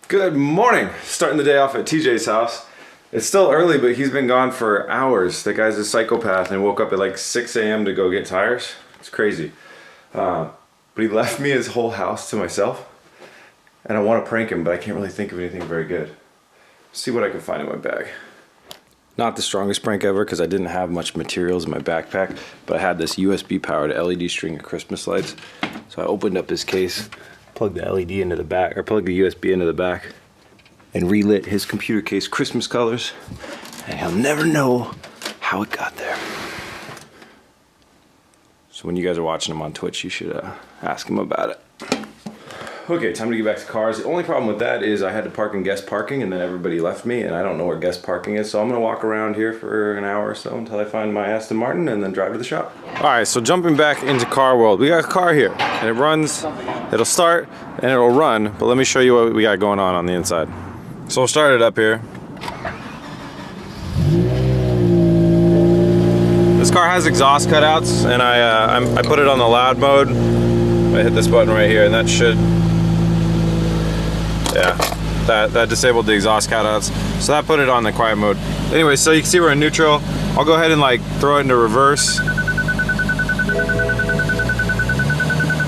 Good morning. Starting the day off at TJ's house. It's still early, but he's been gone for hours. The guy's a psychopath and woke up at like 6 a.m. to go get tires. It's crazy. But he left me his whole house to myself. And I want to prank him, but I can't really think of anything very good. See what I can find in my bag. Not the strongest prank ever because I didn't have much materials in my backpack, but I had this USB powered LED string of Christmas lights. So I opened up his case, plugged the LED into the back, or plugged the USB into the back, and relit his computer case Christmas colors, and he'll never know how it got there. So when you guys are watching him on Twitch, you should ask him about it. Okay, time to get back to cars. The only problem with that is I had to park in guest parking and then everybody left me and I don't know where guest parking is, so I'm gonna walk around here for an hour or so until I find my Aston Martin and then drive to the shop. All right, so jumping back into car world, we got a car here and it runs, it'll start and it'll run, but let me show you what we got going on the inside. So we'll start it up here. This car has exhaust cutouts and I put it on the loud mode. I hit this button right here and that should, yeah, that disabled the exhaust cutouts. So that put it on the quiet mode. Anyway, so you can see we're in neutral. I'll go ahead and like throw it into reverse.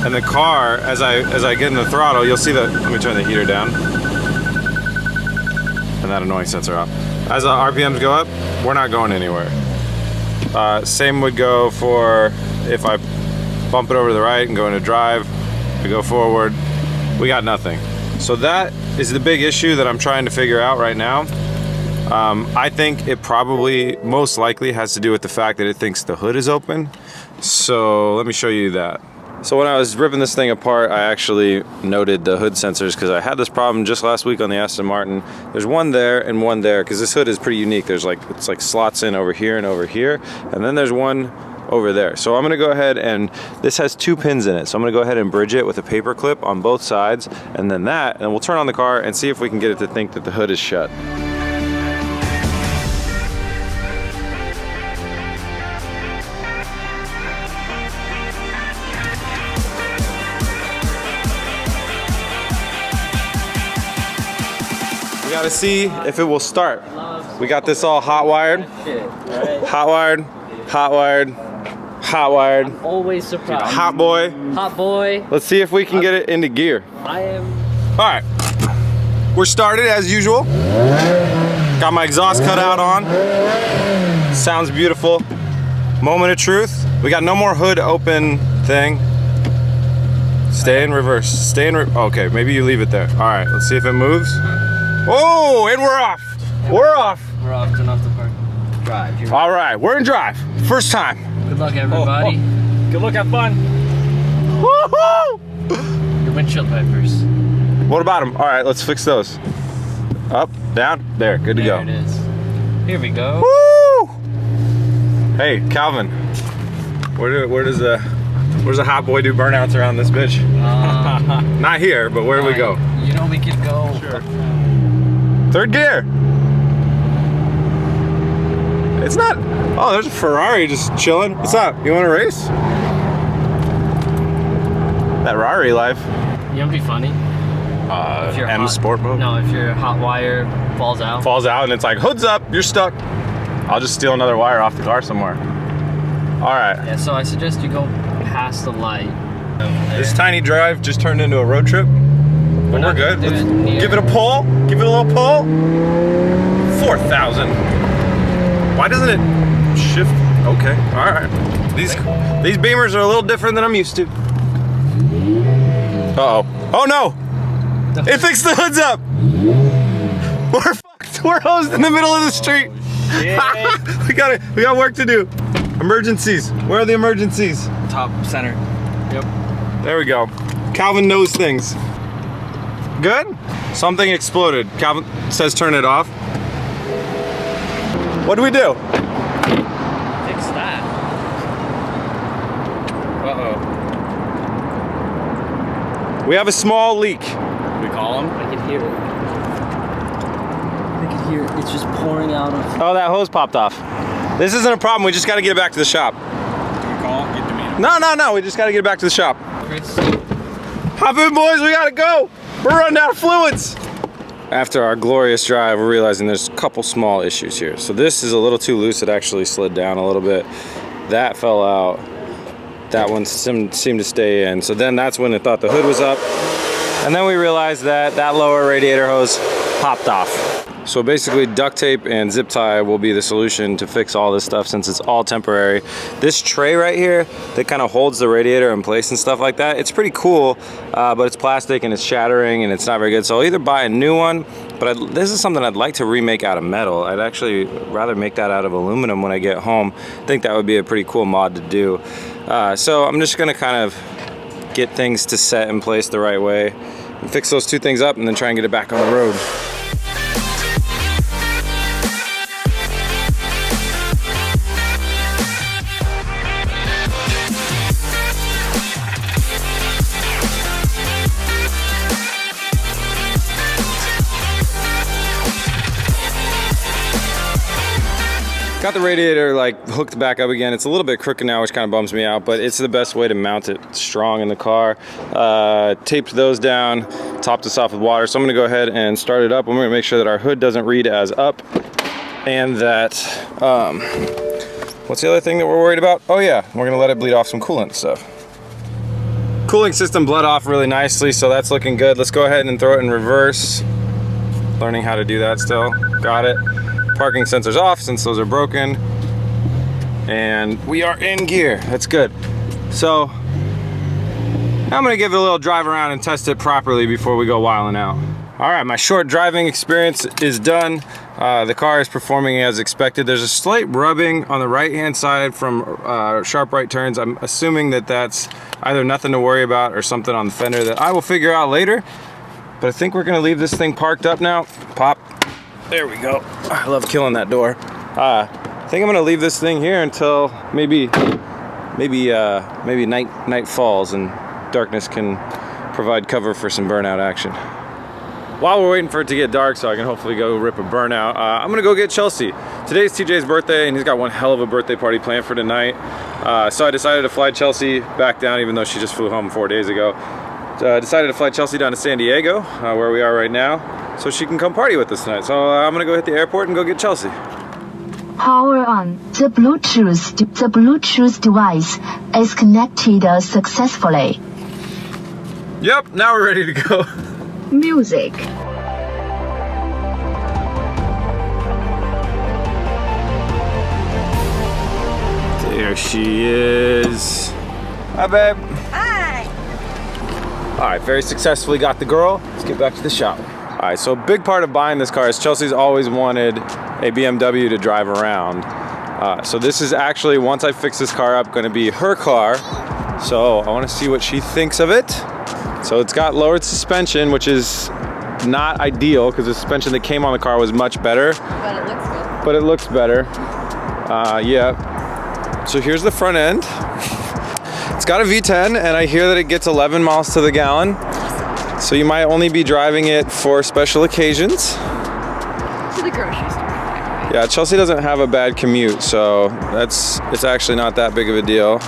And the car, as I get in the throttle, you'll see that, let me turn the heater down. And that annoying sensor off. As the RPMs go up, we're not going anywhere. Same would go for if I bump it over to the right and go into drive, we go forward, we got nothing. So that is the big issue that I'm trying to figure out right now. I think it probably most likely has to do with the fact that it thinks the hood is open. So let me show you that. So when I was ripping this thing apart, I actually noted the hood sensors because I had this problem just last week on the Aston Martin. There's one there and one there because this hood is pretty unique. There's like, it's like slots in over here, and then there's one over there. So I'm gonna go ahead and, this has 2 pins in it. So I'm gonna go ahead and bridge it with a paper clip on both sides, and then that, and we'll turn on the car and see if we can get it to think that the hood is shut. We gotta see if it will start. We got this all hot wired. Hot wired, hot wired, hot wired. I'm always surprised. Hot boy. Hot boy. Let's see if we can get it into gear. I am. All right. We're started as usual. Got my exhaust cut out on. Sounds beautiful. Moment of truth. We got no more hood open thing. Stay in reverse. Stay in okay, maybe you leave it there. All right, let's see if it moves. Oh, and we're off. We're off. We're off. Turn off the park. Drive. All right, we're in drive. First time. Good luck, everybody. Oh. Good luck, have fun. Woohoo! Your windshield wipers. What about them? All right, let's fix those. Up, down, there, good to go. There it is. Here we go. Woo! Hey, Calvin, where's the hot boy do burnouts around this bitch? Not here, but where do we go? You know we could go. Sure. 3rd gear. It's not. Oh, there's a Ferrari just chilling. What's up? You want to race? That Ferrari life. You know what'd be funny? If your M sport mode? No, if your hot wire falls out. Falls out and it's like, hood's up, you're stuck. I'll just steal another wire off the car somewhere. All right. Yeah, so I suggest you go past the light. This tiny drive just turned into a road trip. But we're good. Let's give it a pull. Give it a little pull. 4,000. Why doesn't it shift? Okay, all right. These Beamers are a little different than I'm used to. Uh-oh. Oh no! It fixed the hoods up! We're fucked. We're hosed in the middle of the street. we got work to do. Emergencies. Where are the emergencies? Top center. Yep. There we go. Calvin knows things. Good? Something exploded. Calvin says turn it off. What do we do? Fix that. Uh-oh. We have a small leak. We call him? I can hear it. I can hear it. It's just pouring out of... Oh, that hose popped off. This isn't a problem. We just got to get it back to the shop. Do we call him? Get the meter? No. We just got to get it back to the shop. Chris. Hop in, boys. We got to go. We're running out of fluids. after our glorious drive, we're realizing there's a couple small issues here. So this is a little too loose. It actually slid down a little bit. That fell out. That one seemed to stay in. So then that's when it thought the hood was up. And then we realized that that lower radiator hose popped off. So basically duct tape and zip tie will be the solution to fix all this stuff since it's all temporary. This tray right here that kind of holds the radiator in place and stuff like that, it's pretty cool, but it's plastic and it's shattering and it's not very good. So I'll either buy a new one, but this is something I'd like to remake out of metal. I'd actually rather make that out of aluminum when I get home. I think that would be a pretty cool mod to do. So I'm just gonna kind of get things to set in place the right way and fix those two things up and then try and get it back on the road. Got the radiator like hooked back up again. It's a little bit crooked now, which kind of bums me out, but it's the best way to mount it strong in the car. Taped those down, topped this off with water. So I'm gonna go ahead and start it up. I'm gonna make sure that our hood doesn't read as up and that, what's the other thing that we're worried about? Oh yeah, we're gonna let it bleed off some coolant stuff. Cooling system bled off really nicely, so that's looking good. Let's go ahead and throw it in reverse. Learning how to do that still, got it. Parking sensors off since those are broken, and we are in gear. That's good. So I'm gonna give it a little drive around and test it properly before we go wilding out. All right, my short driving experience is done. The car is performing as expected. There's a slight rubbing on the right hand side from sharp right turns. I'm assuming that that's either nothing to worry about or something on the fender that I will figure out later, but I think we're gonna leave this thing parked up now. Pop. There we go. I love killing that door. I think I'm gonna leave this thing here until maybe night falls and darkness can provide cover for some burnout action. While we're waiting for it to get dark so I can hopefully go rip a burnout, I'm gonna go get Chelsea. Today's TJ's birthday and he's got one hell of a birthday party planned for tonight. So I decided to fly Chelsea back down even though she just flew home 4 days ago. Decided to fly Chelsea down to San Diego, where we are right now, so she can come party with us tonight. So I'm gonna go hit the airport and go get Chelsea. Power on. The Bluetooth device is connected successfully. Yep, now we're ready to go. Music. There she is. Hi, babe. Hi. All right, very successfully got the girl. Let's get back to the shop. All right, so a big part of buying this car is Chelsea's always wanted a BMW to drive around. So this is actually, once I fix this car up, gonna be her car. So I wanna see what she thinks of it. So it's got lowered suspension, which is not ideal because the suspension that came on the car was much better. But it looks good. But it looks better. Yeah. So here's the front end. It's got a V10 and I hear that it gets 11 miles to the gallon. So you might only be driving it for special occasions. To the grocery store. Yeah, Chelsea doesn't have a bad commute, so it's actually not that big of a deal.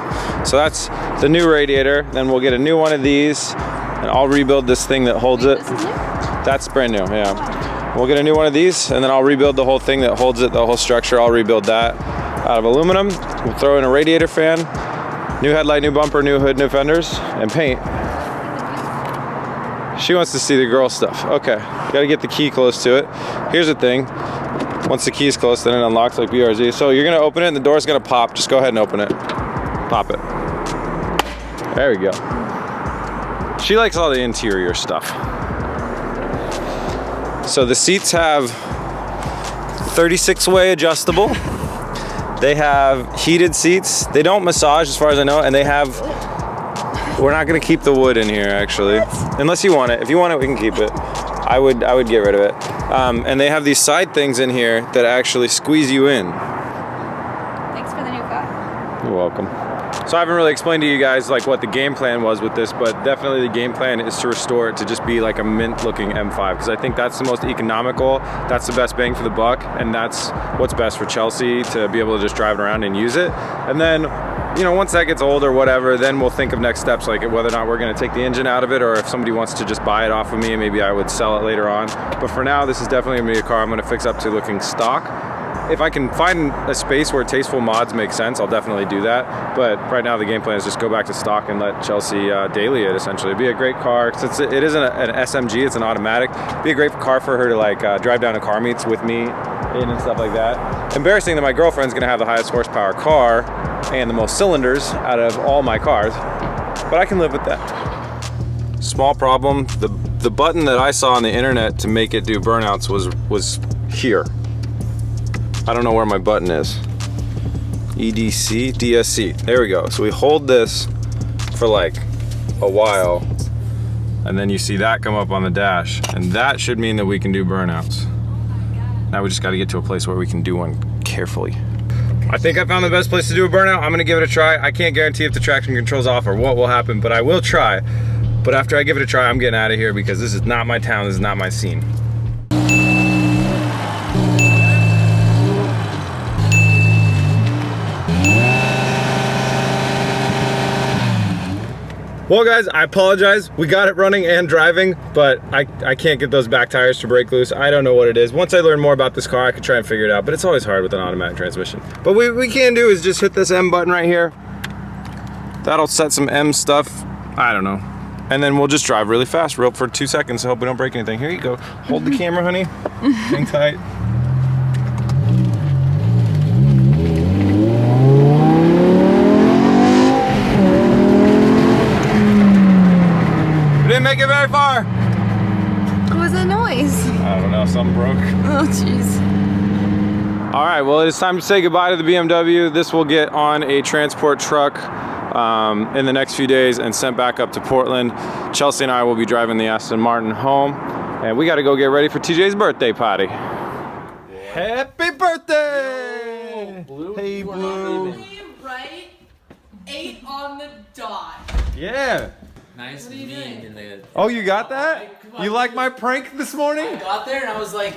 So that's the new radiator. Then we'll get a new one of these and I'll rebuild this thing that holds it. This is new? That's brand new, yeah. We'll get a new one of these and then I'll rebuild the whole thing that holds it, the whole structure. I'll rebuild that out of aluminum. We'll throw in a radiator fan, new headlight, new bumper, new hood, new fenders, and paint. She wants to see the girl stuff. Okay, you gotta get the key close to it. Here's the thing. Once the key is close, then it unlocks like BRZ. So you're gonna open it and the door's gonna pop. Just go ahead and open it. Pop it. There we go. She likes all the interior stuff. So the seats have 36-way adjustable. They have heated seats. They don't massage as far as I know, and they have, we're not gonna keep the wood in here actually. Unless you want it. If you want it, we can keep it. I would get rid of it. And they have these side things in here that actually squeeze you in. Thanks for the new car. You're welcome. So I haven't really explained to you guys like what the game plan was with this, but definitely the game plan is to restore it to just be like a mint looking M5 because I think that's the most economical, that's the best bang for the buck, and that's what's best for Chelsea to be able to just drive it around and use it. And then you know, once that gets old or whatever, then we'll think of next steps, like whether or not we're gonna take the engine out of it, or if somebody wants to just buy it off of me, maybe I would sell it later on. But for now, this is definitely gonna be a car I'm gonna fix up to looking stock. If I can find a space where tasteful mods make sense, I'll definitely do that. But right now the game plan is just go back to stock and let Chelsea daily it, essentially. It'd be a great car, since it isn't an SMG, it's an automatic. It'd be a great car for her to like drive down to car meets with me in and stuff like that. Embarrassing that my girlfriend's gonna have the highest horsepower car and the most cylinders out of all my cars, but I can live with that. Small problem, the button that I saw on the internet to make it do burnouts was here. I don't know where my button is. EDC, DSC, there we go. So we hold this for like a while, and then you see that come up on the dash, and that should mean that we can do burnouts. Now we just gotta get to a place where we can do one carefully. I think I found the best place to do a burnout. I'm gonna give it a try. I can't guarantee if the traction control's off or what will happen, but I will try. But after I give it a try, I'm getting out of here because this is not my town, this is not my scene. Well guys, I apologize. We got it running and driving, but I can't get those back tires to break loose. I don't know what it is. Once I learn more about this car, I could try and figure it out, but it's always hard with an automatic transmission. But what we can do is just hit this M button right here. That'll set some M stuff, I don't know. And then we'll just drive really fast, for 2 seconds, so hope we don't break anything. Here you go. Hold the camera, honey. Hang tight. Didn't make it very far. What was that noise? I don't know, something broke. Oh, jeez. All right, well, it's time to say goodbye to the BMW. This will get on a transport truck in the next few days and sent back up to Portland. Chelsea and I will be driving the Aston Martin home, and we gotta go get ready for TJ's birthday party. Happy birthday! Blue? Hey, Blue. Right? 8 on the dot. Yeah. Nice mean in the. Oh, you got that? You like my prank this morning? I got there and I was like,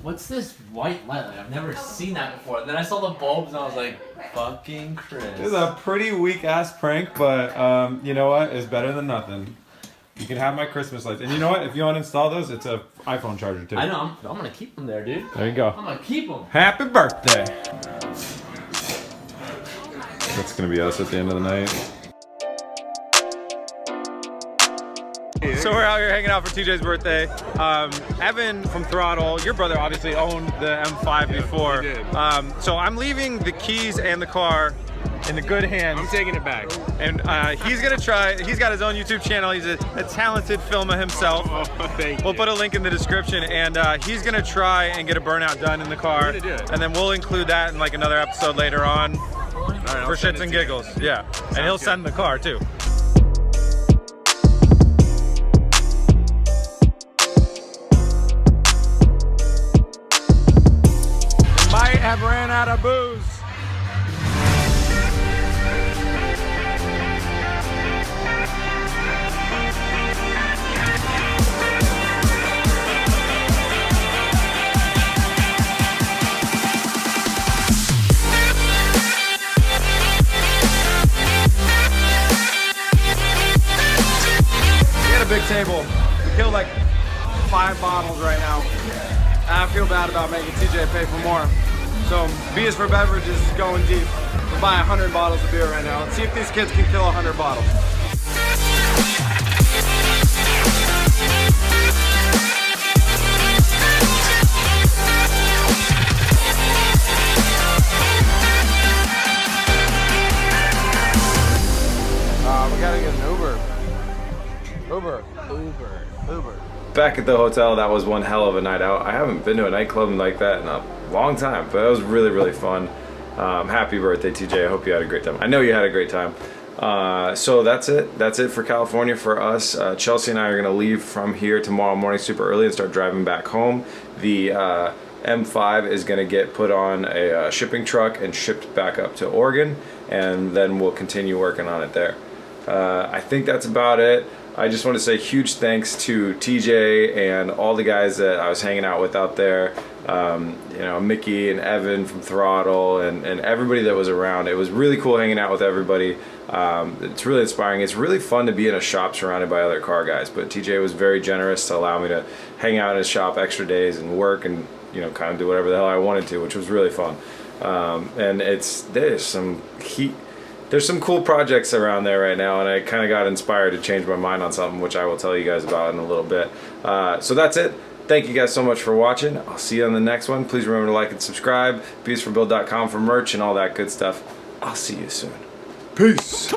what's this white light? Like, I've never seen that before. And then I saw the bulbs and I was like, fucking Chris. It's a pretty weak ass prank, but you know what? It's better than nothing. You can have my Christmas lights, and you know what? If you uninstall those, it's a iPhone charger too. I know. I'm gonna keep them there, dude. There you go. I'm gonna keep them. Happy birthday. That's gonna be us at the end of the night. So we're out here hanging out for TJ's birthday. Evan from Throttle, your brother obviously owned the M5 before. He did. So I'm leaving the keys and the car in the good hands. I'm taking it back. And he's gonna try, he's got his own YouTube channel. He's a talented filmer himself. Oh, thank you. We'll put a link in the description, and he's gonna try and get a burnout done in the car. I'm gonna do it. And then we'll include that in like another episode later on Alright, for shits and giggles. Yeah, and he'll good. send the car too. Might have ran out of booze. We had a big table. We killed like 5 bottles right now. I feel bad about making TJ pay for more. So B is for beverages is going deep. We'll buy 100 bottles of beer right now. Let's see if these kids can kill 100 bottles. We gotta get an Uber. Uber. Back at the hotel, that was one hell of a night out. I haven't been to a nightclub like that in a long time, but it was really, really fun. Happy birthday, TJ. I hope you had a great time. I know you had a great time. So that's it. That's it for California for us. Chelsea and I are gonna leave from here tomorrow morning super early and start driving back home. The M5 is gonna get put on a shipping truck and shipped back up to Oregon, and then we'll continue working on it there. I think that's about it. I just want to say huge thanks to TJ and all the guys that I was hanging out with out there. You know, Mickey and Evan from Throttle and everybody that was around. It was really cool hanging out with everybody. It's really inspiring. It's really fun to be in a shop surrounded by other car guys, but TJ was very generous to allow me to hang out in his shop extra days and work and, you know, kind of do whatever the hell I wanted to, which was really fun. And there's some cool projects around there right now, and I kind of got inspired to change my mind on something, which I will tell you guys about in a little bit. So that's it. Thank you guys so much for watching. I'll see you on the next one. Please remember to like and subscribe. BeastForBuild.com for merch and all that good stuff. I'll see you soon. Peace.